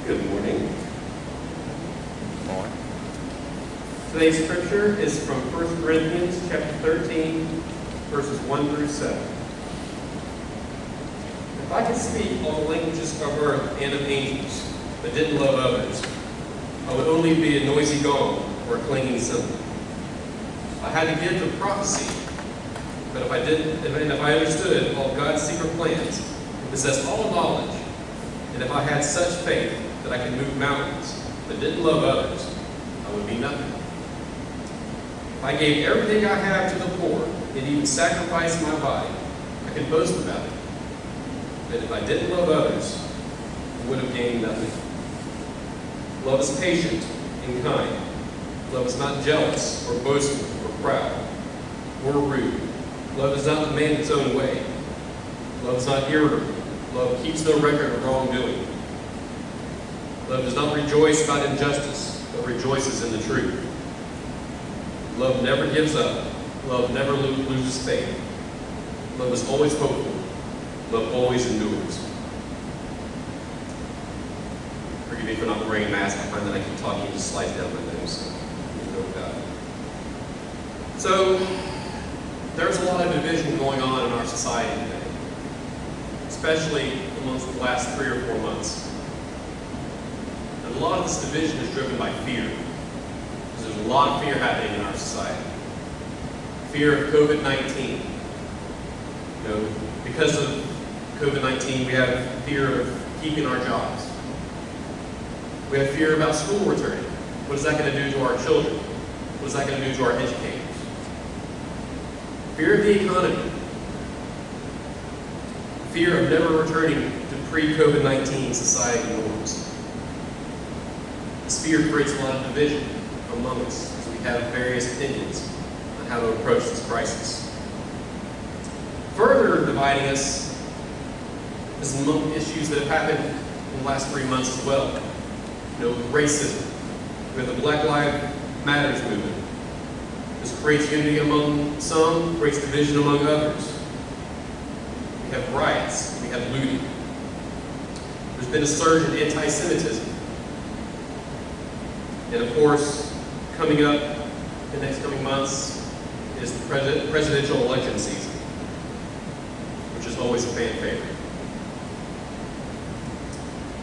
Good morning. Today's scripture is from 1 Corinthians chapter 13, verses 1 through 7. If I could speak all the languages of earth and of angels, but didn't love others, I would only be a noisy gong or a clanging cymbal. I had to give the prophecy, but if I understood all God's secret plans, and possessed all knowledge, and if I had such faith that I could move mountains, but didn't love others, I would be nothing. If I gave everything I have to the poor, and even sacrificed my body, I could boast about it. But if I didn't love others, I would have gained nothing. Love is patient and kind. Love is not jealous or boastful or proud or rude. Love does not demand its own way. Love is not irritable. Love keeps no record of wrongdoing. Love does not rejoice about injustice, but rejoices in the truth. Love never gives up. Love never loses faith. Love is always hopeful. Love always endures. Forgive me for not wearing a mask. I find that I keep talking and just slide down my nose. So go with that. So, there's a lot of division going on in our society today, especially amongst the last 3 or 4 months. And a lot of this division is driven by fear. Because there's a lot of fear happening in our society. Fear of COVID-19. Because of COVID-19, we have fear of keeping our jobs. We have fear about school returning. What is that going to do to our children? What is that going to do to our educators? Fear of the economy. Fear of never returning to pre-COVID-19 society norms. This fear creates a lot of division among us as we have various opinions on how to approach this crisis. Further dividing us is among issues that have happened in the last 3 months as well. Racism. We have the Black Lives Matters movement. This creates unity among some, creates division among others. We have riots, we have looting. There's been a surge in anti-Semitism. And of course, coming up in the next coming months is the presidential election season, which is always a fan favorite.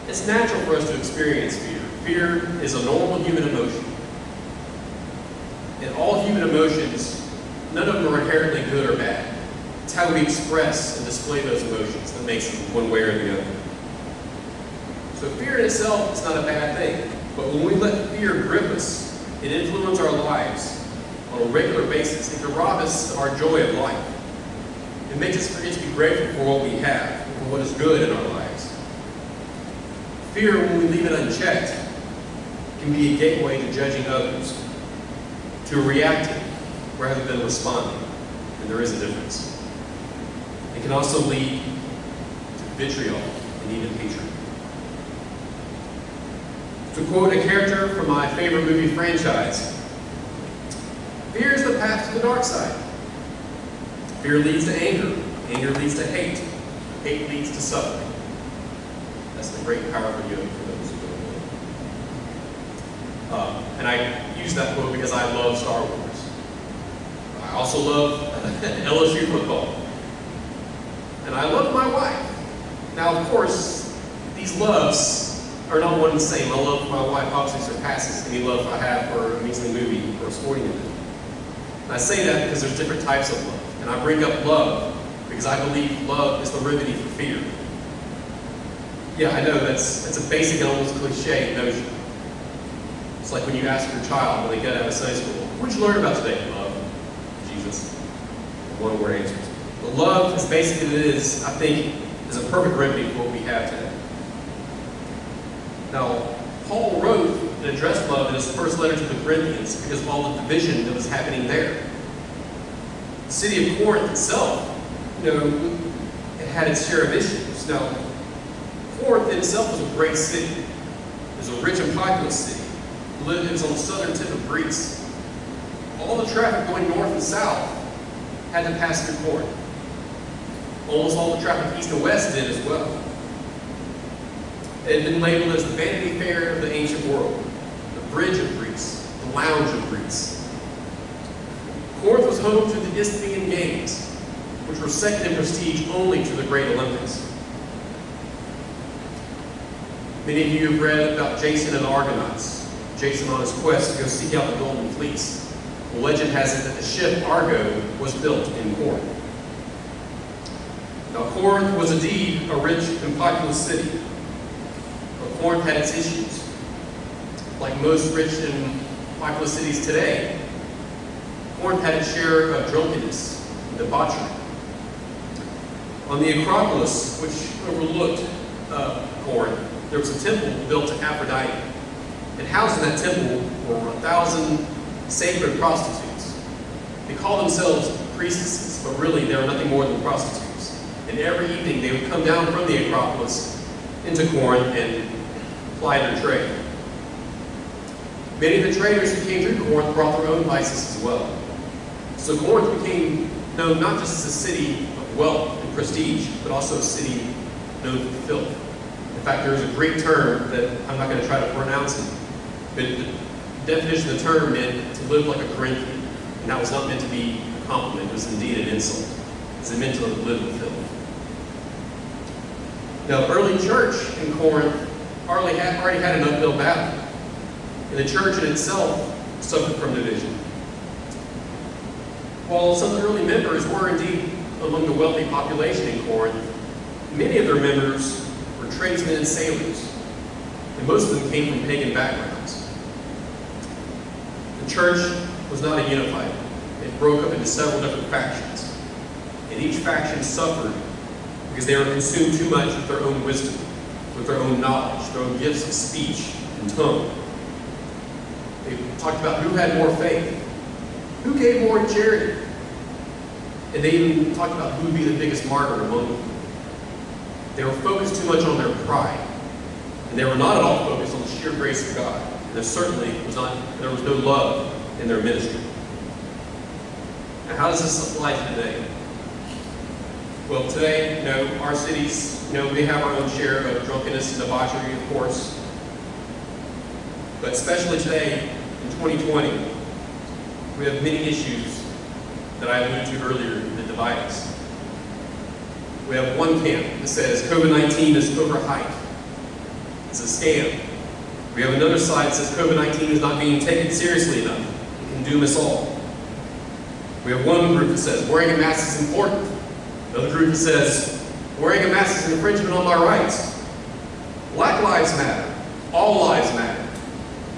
It's natural for us to experience fear. Fear is a normal human emotion. And all human emotions, none of them are inherently good or bad. It's how we express and display those emotions that makes them one way or the other. So fear in itself is not a bad thing. But when we let fear grip us, it influences our lives on a regular basis. It can rob us of our joy of life. It makes us forget to be grateful for what we have, for what is good in our lives. Fear, when we leave it unchecked, can be a gateway to judging others, to reacting rather than responding. And there is a difference. It can also lead to vitriol and even hatred. To quote a character from my favorite movie franchise, fear is the path to the dark side. Fear leads to anger. Anger leads to hate. Hate leads to suffering. That's the great powerful yoke for those who don't know. And I use that quote because I love Star Wars. I also love LSU football. And I love my wife. Now, of course, these loves are not one and the same. My love for my wife obviously surpasses any love I have for a measly movie or a sporting event. And I say that because there's different types of love. And I bring up love because I believe love is the remedy for fear. Yeah, I know that's a basic and almost cliche notion. It's like when you ask your child when they get out of Sunday school, what did you learn about today? Love. Jesus. One-word answers. But love, as basic as it is, I think, is a perfect remedy for what we have today. Now, Paul wrote and addressed love in his first letter to the Corinthians because of all the division that was happening there. The city of Corinth itself, it had its share of issues. Now, Corinth itself was a great city. It was a rich and populous city. It was on the southern tip of Greece. All the traffic going north and south had to pass through Corinth. Almost all the traffic east and west did as well. It had been labeled as the Vanity Fair of the ancient world, the bridge of Greece, the lounge of Greece. Corinth was home to the Isthmian Games, which were second in prestige only to the Great Olympics. Many of you have read about Jason and the Argonauts, Jason on his quest to go seek out the Golden Fleece. The legend has it that the ship Argo was built in Corinth. Now, Corinth was indeed a rich and populous city, but Corinth had its issues. Like most rich and populous cities today, Corinth had its share of drunkenness and debauchery. On the Acropolis, which overlooked Corinth, there was a temple built to Aphrodite. And housed in that temple were 1,000 sacred prostitutes. They called themselves priestesses, but really they were nothing more than prostitutes. And every evening they would come down from the Acropolis into Corinth and ply their trade. Many of the traders who came through Corinth brought their own vices as well. So Corinth became known not just as a city of wealth and prestige, but also a city known for filth. In fact, there is a Greek term that I'm not going to try to pronounce it, but the definition of the term meant to live like a Corinthian. And that was not meant to be a compliment, it was indeed an insult, because it meant to live in filth. Now, the early church in Corinth already had an uphill battle, and the church in itself suffered from division. While some of the early members were indeed among the wealthy population in Corinth, many of their members were tradesmen and sailors, and most of them came from pagan backgrounds. The church was not unified. It broke up into several different factions, and each faction suffered because they were consumed too much with their own wisdom, with their own knowledge, their own gifts of speech and tongue. They talked about who had more faith, who gave more in charity, and they even talked about who would be the biggest martyr among them. They were focused too much on their pride, and they were not at all focused on the sheer grace of God. And there certainly was no love in their ministry. Now, how does this apply to today? Well, today, our cities, they have our own share of drunkenness and debauchery, of course. But especially today, in 2020, we have many issues that I alluded to earlier that divide us. We have one camp that says COVID-19 is overhyped. It's a scam. We have another side that says COVID-19 is not being taken seriously enough. It can doom us all. We have one group that says wearing a mask is important. Another group that says wearing a mask is an infringement on my rights. Black lives matter. All lives matter.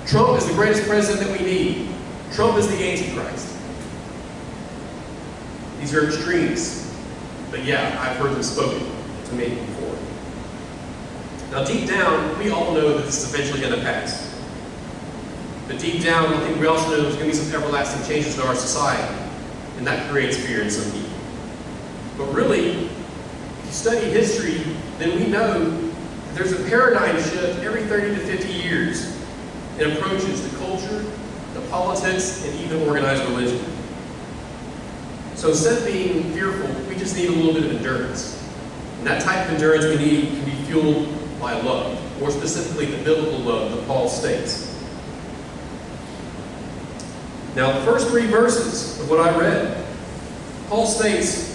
Trump is the greatest president that we need. Trump is the Antichrist. These are extremes. But yeah, I've heard them spoken to me before. Now deep down, we all know that this is eventually going to pass. But deep down, I think we also know there's going to be some everlasting changes to our society. And that creates fear in some people. But really, if you study history, then we know that there's a paradigm shift every 30 to 50 years in approaches to culture, to politics, and even organized religion. So instead of being fearful, we just need a little bit of endurance. And that type of endurance we need can be fueled by love, more specifically the biblical love that Paul states. Now, the first 3 verses of what I read, Paul states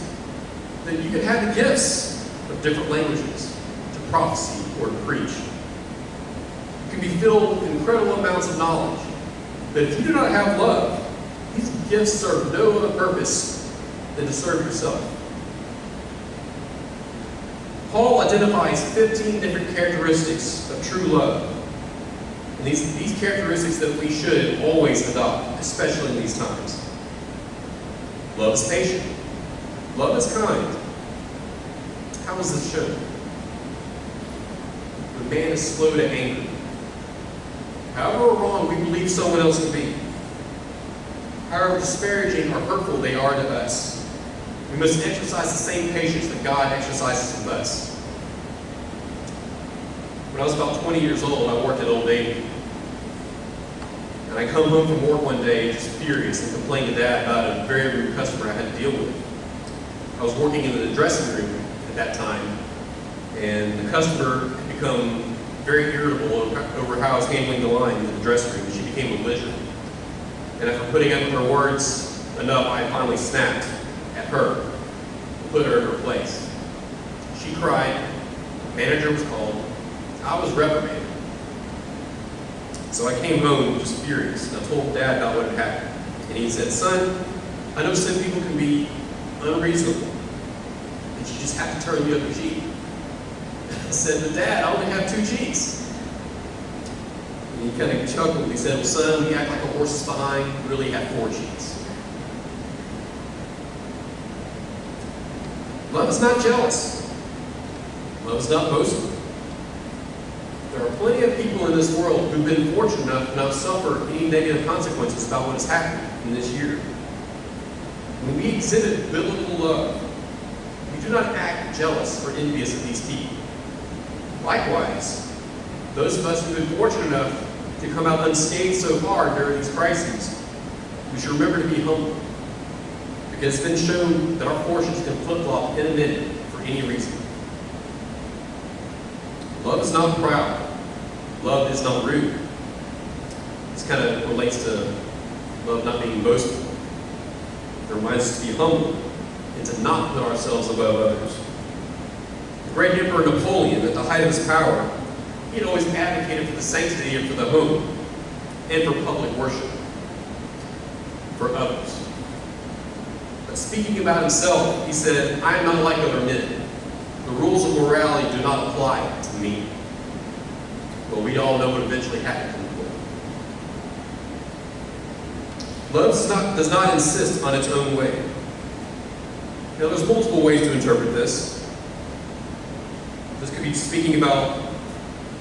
that you can have the gifts of different languages to prophecy or to preach. You can be filled with incredible amounts of knowledge. But if you do not have love, these gifts serve no other purpose than to serve yourself. Paul identifies 15 different characteristics of true love. And these characteristics that we should always adopt, especially in these times. Love is patient. Love is kind. How is this shown? The man is slow to anger. However wrong we believe someone else to be, however disparaging or hurtful they are to us, we must exercise the same patience that God exercises with us. When I was about 20 years old, I worked at Old Navy. And I come home from work one day just furious and complained to Dad about a very rude customer I had to deal with. I was working in the dressing room at that time, and the customer had become very irritable over how I was handling the line in the dressing room, and she became belligerent. And after putting up with her words enough, I finally snapped at her and put her in her place. She cried, the manager was called, I was reprimanded. So I came home just furious, and I told Dad about what had happened. And he said, son, I know some people can be unreasonable, and you just have to turn the other cheek. I said, but Dad, I only have 2 cheeks. And he kind of chuckled. He said, well, son, we act like a horse is behind. You really have 4 cheeks. Love is not jealous. Love is not boastful. There are plenty of people in this world who've been fortunate enough to not suffer any negative consequences about what has happened in this year. When we exhibit biblical love, we do not act jealous or envious of these people. Likewise, those of us who have been fortunate enough to come out unscathed so far during these crises, we should remember to be humble, because it's been shown that our fortunes can flip-flop in a minute for any reason. Love is not proud. Love is not rude. This kind of relates to love not being boastful. It reminds us to be humble and to not put ourselves above others. The great Emperor Napoleon, at the height of his power, he had always advocated for the sanctity of the home and for public worship for others. But speaking about himself, he said, I am not like other men. The rules of morality do not apply to me. Well, we all know what eventually happened to Napoleon. Love does not insist on its own way. Now, there's multiple ways to interpret this. This could be speaking about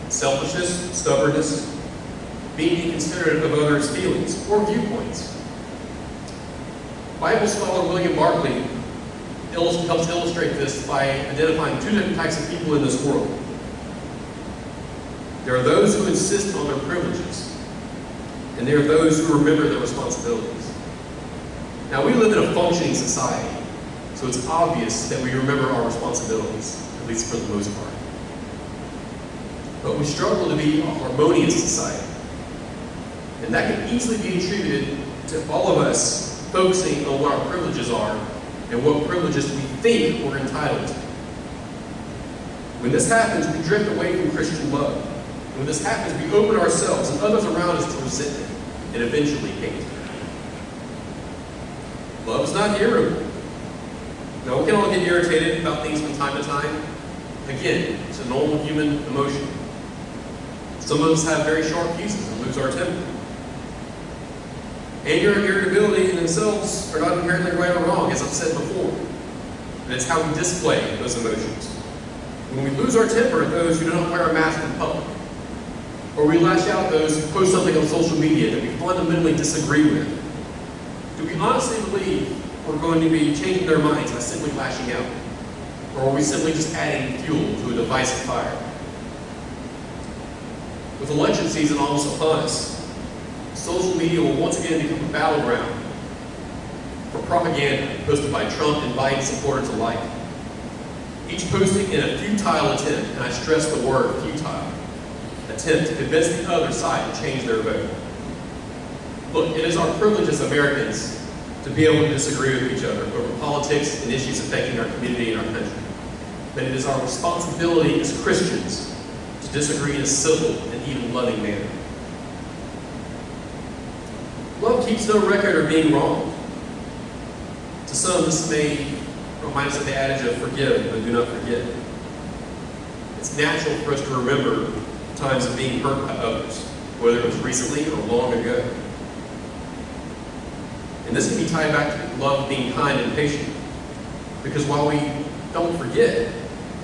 selfishness, stubbornness, being inconsiderate of others' feelings or viewpoints. Bible scholar William Barclay helps illustrate this by identifying 2 different types of people in this world. There are those who insist on their privileges, and there are those who remember their responsibilities. Now, we live in a functioning society, so it's obvious that we remember our responsibilities, at least for the most part. But we struggle to be a harmonious society, and that can easily be attributed to all of us focusing on what our privileges are and what privileges we think we're entitled to. When this happens, we drift away from Christian love. And when this happens, we open ourselves and others around us to resentment and eventually hate. Love is not irritable. Now, we can all get irritated about things from time to time. Again, it's a normal human emotion. Some of us have very sharp fuses and lose our temper. Anger and irritability in themselves are not inherently right or wrong, as I've said before. And it's how we display those emotions. When we lose our temper at those who do not wear a mask in public, or we lash out at those who post something on social media that we fundamentally disagree with, do we honestly believe we're going to be changing their minds by simply lashing out? Or are we simply just adding fuel to a divisive fire? With election season almost upon us, social media will once again become a battleground for propaganda posted by Trump and Biden supporters alike. Each posting in a futile attempt, and I stress the word futile, attempt to convince the other side to change their vote. Look, it is our privilege as Americans to be able to disagree with each other over politics and issues affecting our community and our country. But it is our responsibility as Christians to disagree in a civil and even loving manner. Love keeps no record of being wrong. To some, this may remind us of the adage of forgive, but do not forget. It's natural for us to remember times of being hurt by others, whether it was recently or long ago. And this can be tied back to love being kind and patient. Because while we don't forget,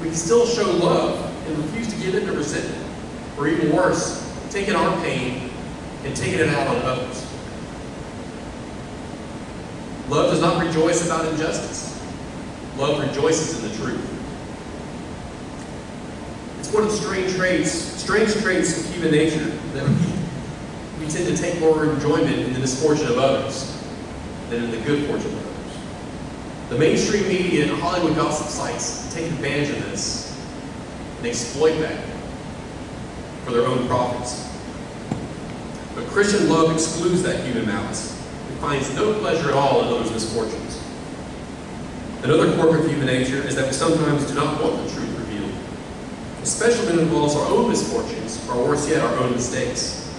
we can still show love and refuse to give in to resentment. Or even worse, taking our pain and taking it out on others. Love does not rejoice about injustice. Love rejoices in the truth. It's one of the strange traits of human nature that we tend to take more enjoyment in the misfortune of others than in the good fortune of others. The mainstream media and Hollywood gossip sites take advantage of this and exploit that. for their own profits. But Christian love excludes that human malice. It finds no pleasure at all in others' misfortunes. Another quirk of human nature is that we sometimes do not want the truth revealed, especially when it involves our own misfortunes, or worse yet, our own mistakes.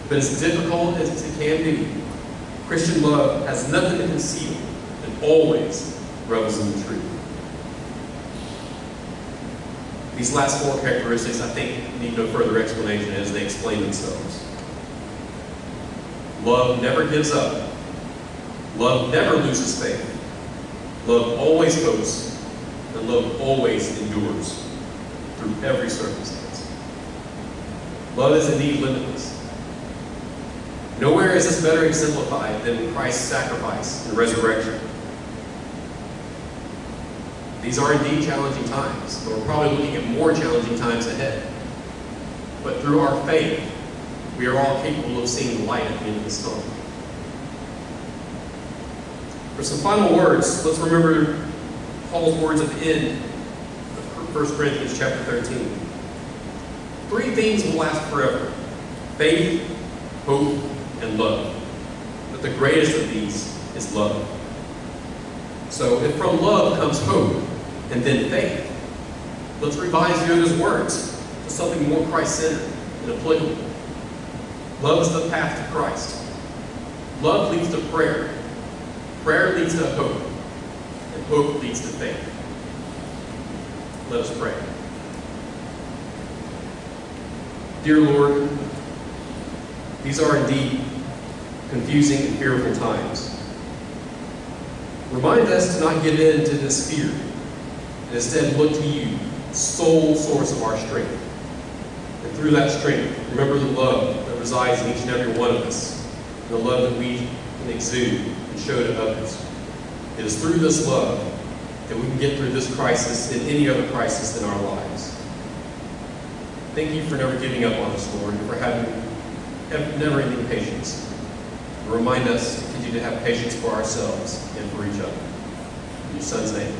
But as difficult as it can be, Christian love has nothing to conceal and always revels in the truth. These last four characteristics, I think, need no further explanation as they explain themselves. Love never gives up. Love never loses faith. Love always hopes. And love always endures through every circumstance. Love is indeed limitless. Nowhere is this better exemplified than in Christ's sacrifice and resurrection. These are indeed challenging times, but we're probably looking at more challenging times ahead. But through our faith, we are all capable of seeing the light at the end of this tunnel. For some final words, let's remember Paul's words at the end of 1 Corinthians chapter 13. Three things will last forever: faith, hope, and love. But the greatest of these is love. So if from love comes hope and then faith, let's revise Yoda's words to something more Christ-centered and applicable. Love is the path to Christ. Love leads to prayer. Prayer leads to hope. And hope leads to faith. Let us pray. Dear Lord, these are indeed confusing and fearful times. Remind us to not give in to this fear, and instead look to you, sole source of our strength. And through that strength, remember the love that resides in each and every one of us, and the love that we can exude and show to others. It is through this love that we can get through this crisis and any other crisis in our lives. Thank you for never giving up on us, Lord, and for having never-ending patience. Remind us to continue to have patience for ourselves and for each other. In your Son's name.